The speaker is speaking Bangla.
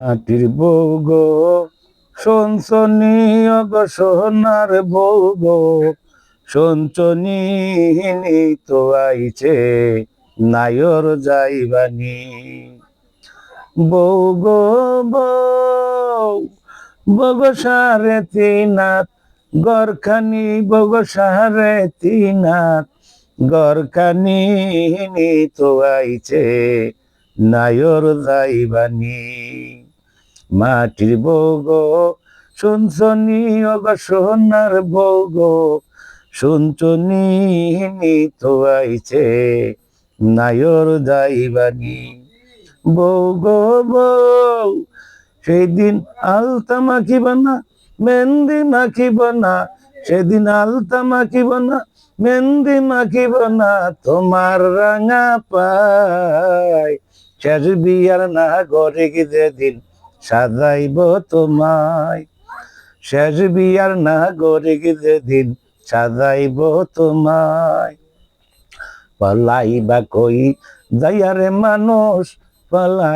মাটির বউ গো সঞ্চনি গো সোনার বউ গো সঞ্চনি তো আইছে নায়র যাইবানি বউ গো বউ বগো সারে তিনাত গরখানি বগো সারে তিনাত গরখানি তো আইছে নায়র যাইবানি মাটির বউ গো শুনছনি গো সোনার বউ গো শুনছনি তো আইছে নায়র যাইবানি বউ গো বউ সেদিন আলতা মাখিব না মেহেন্দি মাখিব না সেদিন আলতা মাখিব না মেহেন্দি মাখিব না তোমার রাঙা পায় শেষ বিয়ার না ঘরে গিয়ে দিন সাজাইব তোমায় শেষ বিয়ার না ঘরে গিয়ে দিন সাজাইব তোমায় পালাইবা কই যাইয়ারে মানুষ পালাই